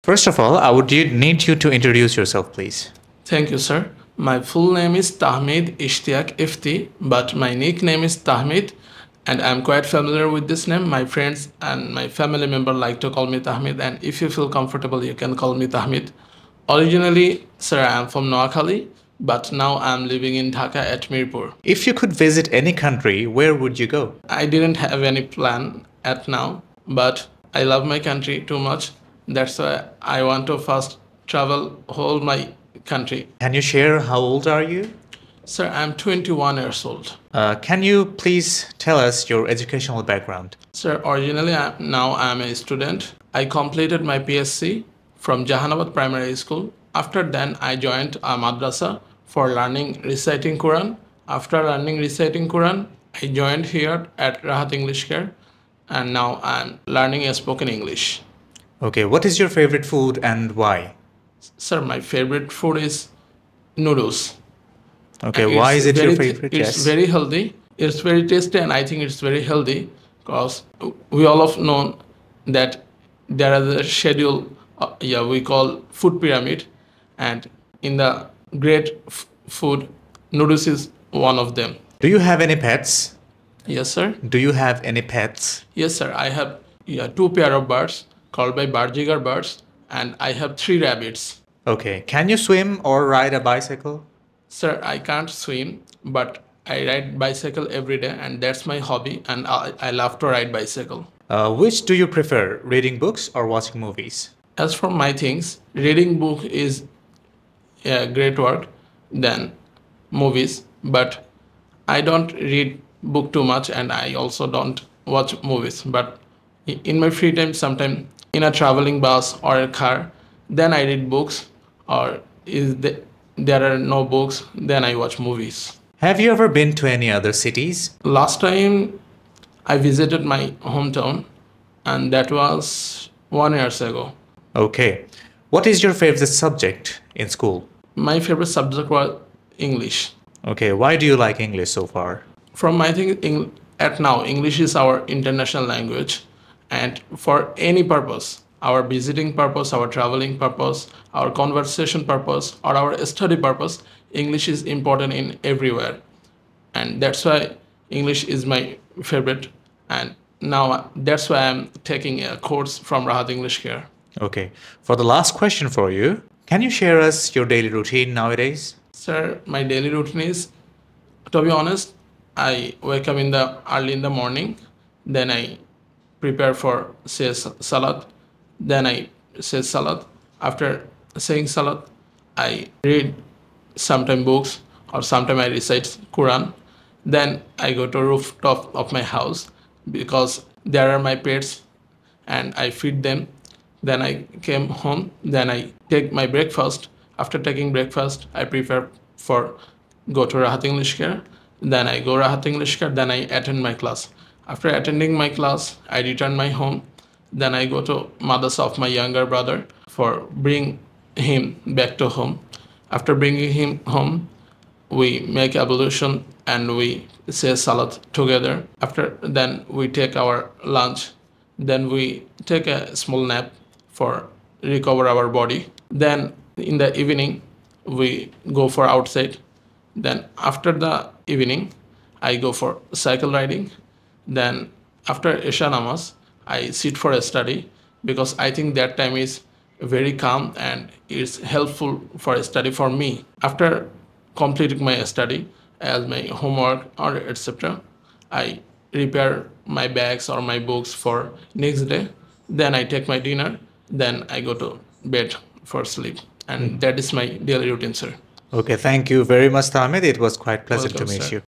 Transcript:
First of all, I would need you to introduce yourself, please. Thank you, sir. My full name is Tahmid Ishtiaq Ifti, but my nickname is Tahmid, and I'm quite familiar with this name. My friends and my family member like to call me Tahmid, and if you feel comfortable, you can call me Tahmid. Originally, sir, I'm from Noakhali, but now I'm living in Dhaka at Mirpur. If you could visit any country, where would you go? I didn't have any plan at now, but I love my country too much. That's why I want to first travel whole my country. Can you share how old are you? Sir, I'm 21 years old. Can you please tell us your educational background? Sir, originally I'm a student. I completed my PSc from Jahanabad Primary School. After then, I joined a madrasa for learning reciting Quran. After learning reciting Quran, I joined here at Rahat English Care, and now I'm learning a spoken English. Okay, what is your favorite food and why? Sir, my favorite food is noodles. Okay, And why is it your very favorite? It's very healthy. It's very tasty, and I think it's very healthy because we all have known that there is a schedule, we call food pyramid, and in the great food, noodles is one of them. Do you have any pets? Yes, sir. Do you have any pets? Yes, sir. I have two pair of birds called by Barjigar birds, and I have 3 rabbits. Okay, can you swim or ride a bicycle? Sir, I can't swim, but I ride bicycle every day, and that's my hobby, and I love to ride bicycle. Which do you prefer, reading books or watching movies? As for my things, reading book is a great work than movies, but I don't read book too much, and I also don't watch movies. But in my free time, sometime in a traveling bus or a car, then I read books, or there are no books, then I watch movies. Have you ever been to any other cities? Last time I visited my hometown, and that was 1 year ago. Okay. What is your favorite subject in school? My favorite subject was English. Okay, why do you like English so far? From my thing, at now, English is our international language, and for any purpose, our visiting purpose, our traveling purpose, our conversation purpose, or our study purpose, English is important in everywhere. And that's why English is my favorite. And now that's why I'm taking a course from Rahat English Care. Okay. For the last question for you, can you share us your daily routine nowadays? Sir, my daily routine is, to be honest, I wake up early in the morning, then I prepare for say salat, then I say salat. After saying salat, I read sometime books, or sometime I recite Quran. Then I go to rooftop of my house because there are my pets, and I feed them. Then I came home, then I take my breakfast. After taking breakfast, I prepare for go to Rahat English Care. Then I go Rahat English Care, then I attend my class. After attending my class, I return my home. Then I go to madrasa of my younger brother for bring him back to home. After bringing him home, we make ablution and we say salat together. After then we take our lunch. Then we take a small nap for recover our body. Then in the evening, we go for outside. Then after the evening, I go for cycle riding. Then after Isha Namaz, I sit for a study because I think that time is very calm and it's helpful for a study for me. After completing my study as my homework or etc., I prepare my bags or my books for next day. Then I take my dinner. Then I go to bed for sleep. And that is my daily routine, sir. Okay, thank you very much, Tamid. It was quite pleasant Welcome, to meet sir. you.